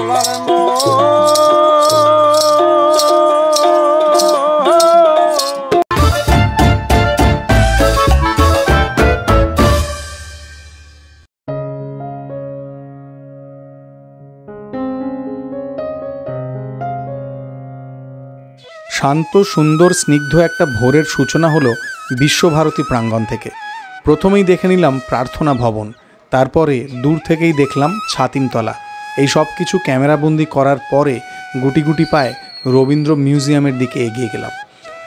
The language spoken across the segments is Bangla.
বলার শান্ত সুন্দর স্নিগ্ধ একটা ভোরের সূচনা হলো বিশ্বভারতী প্রাঙ্গণ থেকে। প্রথমেই দেখে নিলাম প্রার্থনা ভবন, তারপরে দূর থেকেই দেখলাম ছাতিমতলা। এই সব কিছু ক্যামেরাবন্দি করার পরে গুটি গুটি পায়ে রবীন্দ্র মিউজিয়ামের দিকে এগিয়ে গেলাম।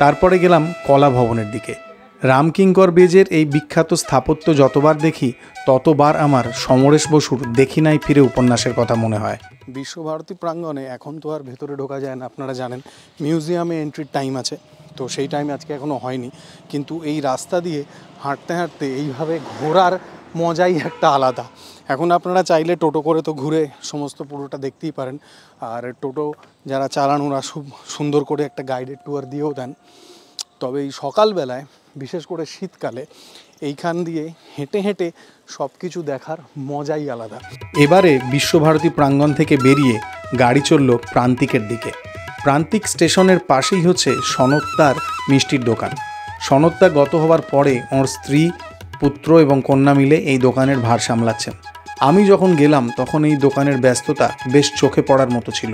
তারপরে গেলাম কলা ভবনের দিকে। রামকিঙ্কর বেজের এই বিখ্যাত স্থাপত্য যতবার দেখি ততবার আমার সমরেশ বসুর দেখি নাই ফিরে উপন্যাসের কথা মনে হয়। বিশ্বভারতী প্রাঙ্গণে এখন তো আর ভেতরে ঢোকা যায় না, আপনারা জানেন মিউজিয়ামে এন্ট্রির টাইম আছে, তো সেই টাইম আজকে এখনও হয়নি। কিন্তু এই রাস্তা দিয়ে হাঁটতে হাঁটতে এইভাবে ঘোরার মজাই একটা আলাদা। এখন আপনারা চাইলে টোটো করে তো ঘুরে সমস্ত পুরোটা দেখতেই পারেন, আর টোটো যারা চালান ওরা খুব সুন্দর করে একটা গাইডেড ট্যুর দিয়েও দেন। তবে এই সকালবেলায় বিশেষ করে শীতকালে এইখান দিয়ে হেঁটে হেঁটে সব কিছু দেখার মজাই আলাদা। এবারে বিশ্বভারতী প্রাঙ্গণ থেকে বেরিয়ে গাড়ি চলল প্রান্তিকের দিকে। প্রান্তিক স্টেশনের পাশেই হচ্ছে সনৎদার মিষ্টির দোকান। সনৎদা গত হওয়ার পরে ওর স্ত্রী, পুত্র এবং কন্যা মিলে এই দোকানের ভার সামলাচ্ছেন। আমি যখন গেলাম তখন এই দোকানের ব্যস্ততা বেশ চোখে পড়ার মতো ছিল।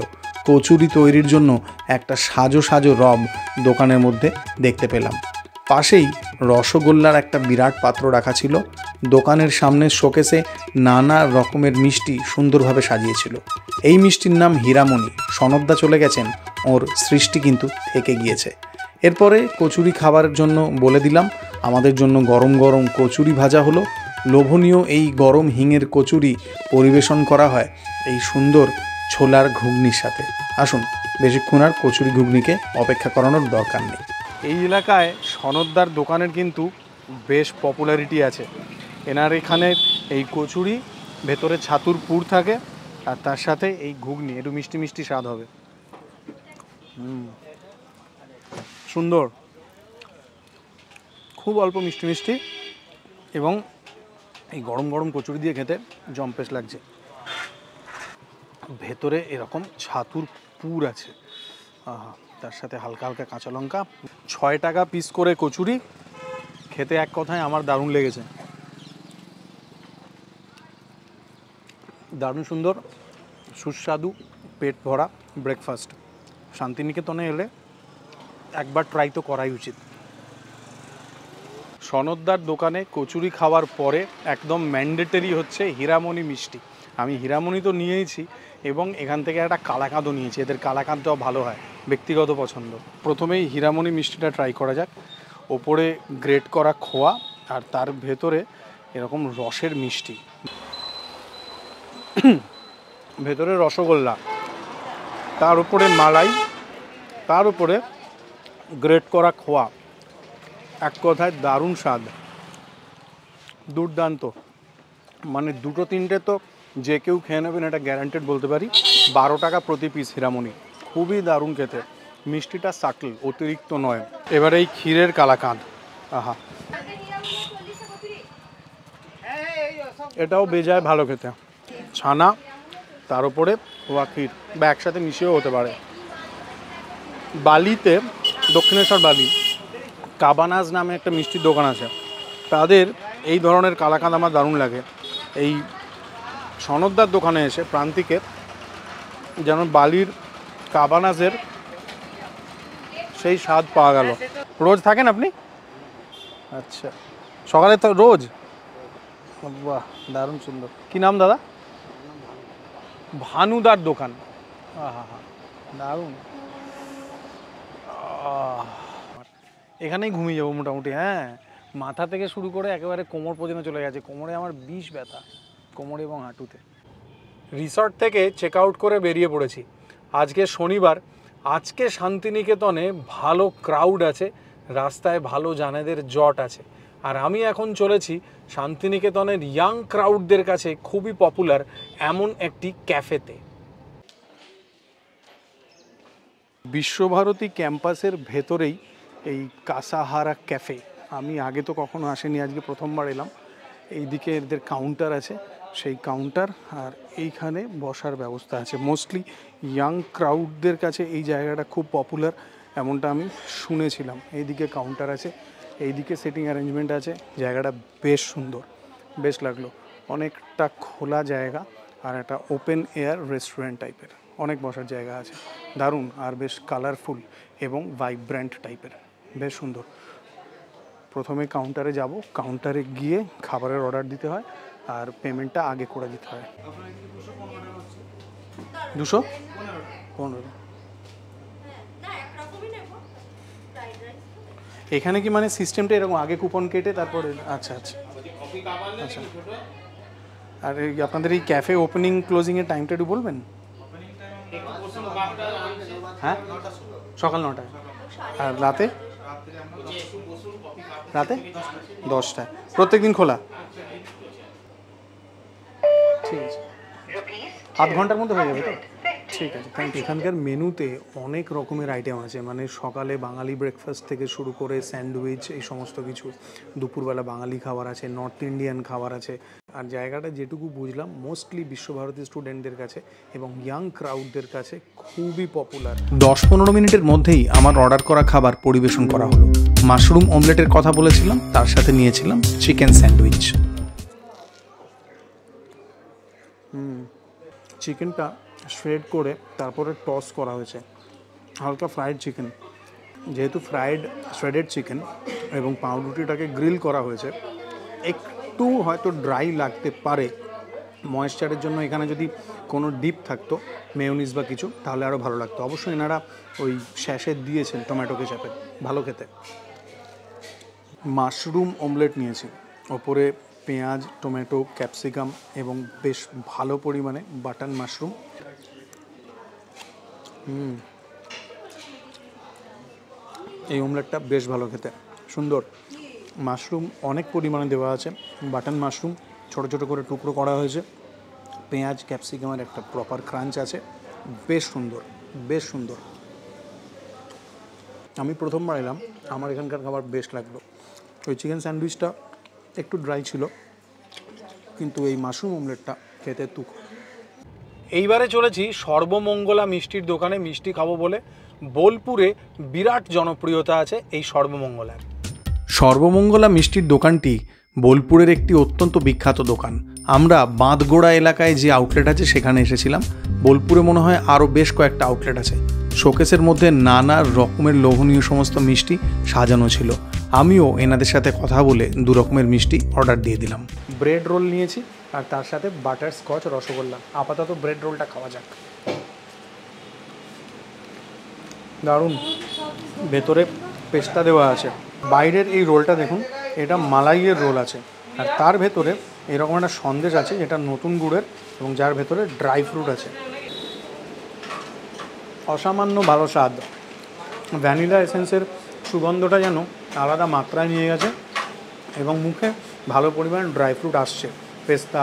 কচুরি তৈরির জন্য একটা সাজো সাজো রব দোকানের মধ্যে দেখতে পেলাম। পাশেই রসগোল্লার একটা বিরাট পাত্র রাখা ছিল। দোকানের সামনের শোকেসে নানা রকমের মিষ্টি সুন্দরভাবে সাজিয়েছিল। এই মিষ্টির নাম হীরামণি। সনৎদা চলে গেছেন, ওর সৃষ্টি কিন্তু থেকে গিয়েছে। এরপরে কচুরি খাবারের জন্য বলে দিলাম। আমাদের জন্য গরম গরম কচুরি ভাজা হলো। লোভনীয় এই গরম হিঙের কচুরি পরিবেশন করা হয় এই সুন্দর ছোলার ঘুগনির সাথে। আসুন, বেশিক্ষণ আর কচুরি ঘুগনিকে অপেক্ষা করানোর দরকার নেই। এই এলাকায় সনৎদার দোকানের কিন্তু বেশ পপুলারিটি আছে। এনার এখানে এই কচুরি ভেতরে ছাতুর পুর থাকে, আর তার সাথে এই ঘুগনি একটু মিষ্টি মিষ্টি স্বাদ হবে। সুন্দর, খুব অল্প মিষ্টি মিষ্টি, এবং এই গরম গরম কচুরি দিয়ে খেতে জম্পেশ লাগছে। ভেতরে এরকম ছাতুর পুর আছে, তার সাথে হালকা হালকা কাঁচা লঙ্কা। 6 টাকা পিস করে কচুরি, খেতে এক কথায় আমার দারুণ লেগেছে। দারুণ সুন্দর, সুস্বাদু, পেট ভরা ব্রেকফাস্ট। শান্তিনিকেতনে এলে একবার ট্রাই তো করাই উচিত। সনৎদার দোকানে কচুরি খাওয়ার পরে একদম ম্যান্ডেটরি হচ্ছে হীরামণি মিষ্টি। আমি হীরামণি তো নিয়েইছি, এবং এখান থেকে একটা কালাকাঁদও নিয়েছি। এদের কালাকাঁদটাও ভালো হয়, ব্যক্তিগত পছন্দ। প্রথমেই হীরামণি মিষ্টিটা ট্রাই করা যাক। ওপরে গ্রেট করা খোয়া, আর তার ভেতরে এরকম রসের মিষ্টি, ভেতরে রসগোল্লা, তার উপরে মালাই, তার উপরে গ্রেট করা খোয়া। এক কথায় দারুণ স্বাদ, দুর্দান্ত। মানে দুটো তিনটে তো যে কেউ খেয়ে নেবেন, এটা গ্যারান্টেড বলতে পারি। 12 টাকা প্রতি পিস হীরামণি, খুবই দারুণ খেতে। মিষ্টিটা সাটল, অতিরিক্ত নয়। এবার এই ক্ষীরের কালাকাঁদ, আহা, এটাও বেজায় ভালো খেতে। ছানা, তার উপরে ওয়া ক্ষীর, বা একসাথে মিশিয়েও হতে পারে। বালিতে, দক্ষিণেশ্বর বালি, কাবানাজ নামে একটা মিষ্টির দোকান আছে, তাদের এই ধরনের কালাকাঁদ আমার দারুণ লাগে। এই সনৎদার দোকানে এসে প্রান্তিকের যেন বালির কাবানাজের সেই স্বাদ পাওয়া গেল। রোজ থাকেন আপনি? আচ্ছা, সকালে তো রোজ? বাহ, দারুণ সুন্দর। কি নাম দাদা? ভানুদার দোকান, আহা হা, দারুণ। এখানেই ঘুমিয়ে যাবো মোটামুটি। হ্যাঁ, মাথা থেকে শুরু করে একেবারে কোমর পর্যন্ত চলে গেছে। কোমরে আমার বিষ ব্যথা, কোমরে এবং হাঁটুতে। রিসর্ট থেকে চেক আউট করে বেরিয়ে পড়েছি। আজকে শনিবার, আজকে শান্তিনিকেতনে ভালো ক্রাউড আছে, রাস্তায় ভালো জানেদের জট আছে। আর আমি এখন চলেছি শান্তিনিকেতনের ইয়াং ক্রাউডদের কাছে খুবই পপুলার এমন একটি ক্যাফেতে। বিশ্বভারতী ক্যাম্পাসের ভেতরেই এই কাসাহারা ক্যাফে। আমি আগে তো কখনো আসিনি, আজকে প্রথমবার এলাম। এইদিকে এদের কাউন্টার আছে, সেই কাউন্টার, আর এইখানে বসার ব্যবস্থা আছে। মোস্টলি ইয়াং ক্রাউডদের কাছে এই জায়গাটা খুব পপুলার, এমনটা আমি শুনেছিলাম। এইদিকে কাউন্টার আছে, এইদিকে সিটিং অ্যারেঞ্জমেন্ট আছে। জায়গাটা বেশ সুন্দর, বেশ লাগলো। অনেকটা খোলা জায়গা আর একটা ওপেন এয়ার রেস্টুরেন্ট টাইপের, অনেক বসার জায়গা আছে। দারুণ, আর বেশ কালারফুল এবং ভাইব্র্যান্ট টাইপের, বেশ সুন্দর। প্রথমে কাউন্টারে যাব, কাউন্টারে গিয়ে খাবারের অর্ডার দিতে হয় আর পেমেন্টটা আগে করে দিতে হয়। 215। এখানে কি মানে সিস্টেমটা এরকম আগে কুপন কেটে তারপরে? আচ্ছা আচ্ছা আচ্ছা। আর এই আপনাদের এই ক্যাফে ওপেনিং ক্লোজিংয়ের টাইমটা একটু বলবেন? হ্যাঁ, সকাল 9টায়। আর রাতে? রাতে 10টায়। প্রত্যেক দিন খোলা? ঠিক আছে, আধ ঘন্টার মধ্যে হয়ে যাবে তো? ঠিক আছে, থ্যাংক ইউ। এখানকার মেনুতে অনেক রকমের আইটেম আছে, মানে সকালে বাঙালি ব্রেকফাস্ট থেকে শুরু করে স্যান্ডউইচ, এই সমস্ত কিছু। দুপুরবেলা বাঙালি খাবার আছে, নর্থ ইন্ডিয়ান খাবার আছে। আর জায়গাটা যেটুকু বুঝলাম মোস্টলি বিশ্বভারতী স্টুডেন্টদের কাছে এবং ইয়াং ক্রাউডদের কাছে খুবই পপুলার। 10-15 মিনিটের মধ্যেই আমার অর্ডার করা খাবার পরিবেশন করা হলো। মাশরুম অমলেটের কথা বলেছিলাম, তার সাথে নিয়েছিলাম চিকেন স্যান্ডউইচ। চিকেনটা শ্রেড করে তারপরে টস করা হয়েছে, হালকা ফ্রাইড চিকেন। যেহেতু শ্রেডেড চিকেন এবং পাউরুটিটাকে গ্রিল করা হয়েছে, একটু হয়তো ড্রাই লাগতে পারে। ময়েশ্চারের জন্য এখানে যদি কোনো ডিপ থাকতো, মেয়োনিজ বা কিছু, তাহলে আরও ভালো লাগতো। অবশ্যই এনারা ওই শ্যাশে দিয়েছেন টমেটো কেচাপের, ভালো খেতে। মাশরুম অমলেট নিয়েছি, ওপরে পেঁয়াজ, টমেটো, ক্যাপসিকাম এবং বেশ ভালো পরিমাণে বাটন মাশরুম। এই অমলেটটা বেশ ভালো খেতে, সুন্দর। মাশরুম অনেক পরিমাণে দেওয়া আছে, বাটন মাশরুম ছোটো ছোটো করে টুকরো করা হয়েছে। পেঁয়াজ, ক্যাপসিকামের একটা প্রপার ক্রাঞ্চ আছে, বেশ সুন্দর, বেশ সুন্দর। আমি প্রথমবার এলাম, আমার এখানকার খাবার বেশ লাগলো। ওই চিকেন স্যান্ডউইচটা একটু ড্রাই ছিল, কিন্তু এই মাশরুম অমলেটটা খেতে তুক। এইবারে চলেছি সর্বমঙ্গলা মিষ্টির দোকানে মিষ্টি খাবো বলে। বোলপুরে বিরাট জনপ্রিয়তা আছে এই সর্বমঙ্গলার। সর্বমঙ্গলা মিষ্টির দোকানটি বোলপুরের একটি অত্যন্ত বিখ্যাত দোকান। আমরা বাঁধগোড়া এলাকায় যে আউটলেট আছে সেখানে এসেছিলাম। বোলপুরে মনে হয় আরও বেশ কয়েকটা আউটলেট আছে। শোকেসের মধ্যে নানা রকমের লোভনীয় সমস্ত মিষ্টি সাজানো ছিল। আমিও এনাদের সাথে কথা বলে 2 রকমের মিষ্টি অর্ডার দিয়ে দিলাম। ব্রেড রোল নিয়েছি আর তার সাথে বাটার স্কচ রসগোল্লা। আপাতত ব্রেড রোলটা খাওয়া যাক। দারুণ, ভেতরে পেস্তা দেওয়া আছে। বাইরের এই রোলটা দেখুন, এটা মালাইয়ের রোল আছে, আর তার ভেতরে এরকম একটা সন্দেশ আছে যেটা নতুন গুড়ের এবং যার ভেতরে ড্রাই ফ্রুট আছে। অসামান্য ভালো স্বাদ। ভ্যানিলা এসেন্সের সুগন্ধটা যেন আলাদা মাত্রায় নিয়ে গেছে এবং মুখে ভালো পরিমাণ ড্রাই ফ্রুট আসছে, পেস্তা,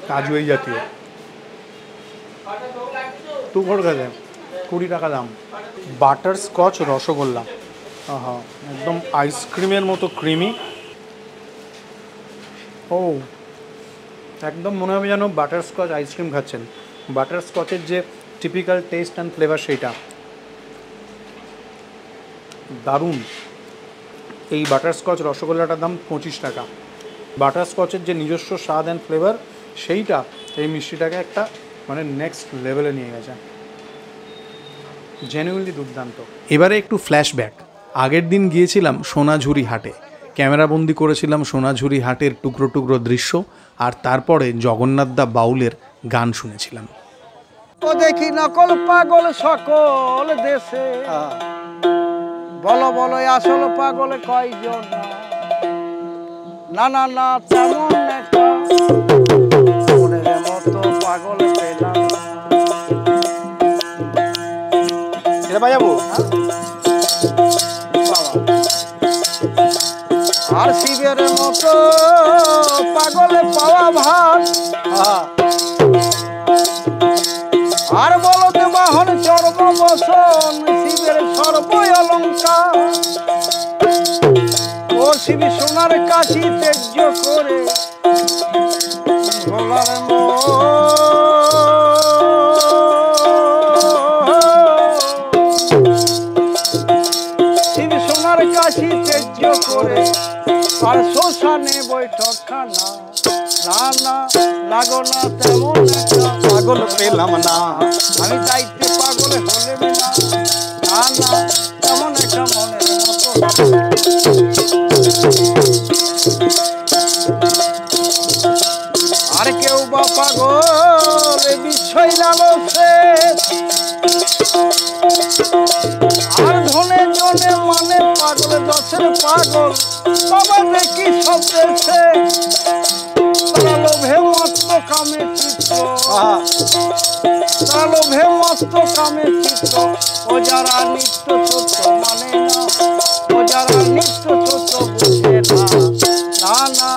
কাজু এই জাতীয়। তুখোর গেছে, 20 টাকা দাম। বাটার স্কচ রসগোল্লা, আহা, একদম আইসক্রিমের মতো ক্রিমি। ও, একদম মনে হবে যেন বাটার স্কচ আইসক্রিম খাচ্ছেন। বাটার স্কচের যে টিপিক্যাল টেস্ট অ্যান্ড ফ্লেভার সেইটা। দারুণ। এই বাটার স্কচ রসগোল্লাটার দাম 25 টাকা। বাটার স্কচের যে নিজস্ব স্বাদ অ্যান্ড ফ্লেভার সেইটা এই মিষ্টিটাকে একটা মানে নেক্সট লেভেলে নিয়ে গেছে, জেনুইনলি দুর্দান্ত। এবারে একটু ফ্ল্যাশব্যাক। আগের দিন গিয়েছিলাম সোনাঝুরি হাটে, ক্যামেরাবন্দি করেছিলাম সোনাঝুরি হাটের টুকরো টুকরো দৃশ্য, আর তারপরে জগন্নাথদা বাউলের গান শুনেছিলাম। তো দেখি নকল পাগল সকল দেশে, বলো বলো আসল পাগল কয়জন? না না না তেমন মনের মতো পাগল পেলাম। বাজাবো আর শিবের মতো পাগল পাওয়া ভার, আর বলদ বাহন চর্ম বসন শিবের সর্ব অলঙ্কার। ও শিব সোনার কাশি তেজ্য করে ভোলার মনে বৈঠকখানা, না না লাগো না তেমন একটা পাগল পেলাম না, আমি চাইতে পাগল হলে না, না না তেমন একটা মনের মতো। আর কেউ বা পাগল এ বিষয় লালসে, আর ধনে জনে মানে পাগল দশের পাগল, বাবা দেখি সব দেশে তারা লোভে মস্ত কামে চিত্ত, তারা লোভে মস্ত কামে চিত্ত, ও যারা নিত্য সত্য মানে না, ও যারা নিত্য সত্য বুঝে না, না না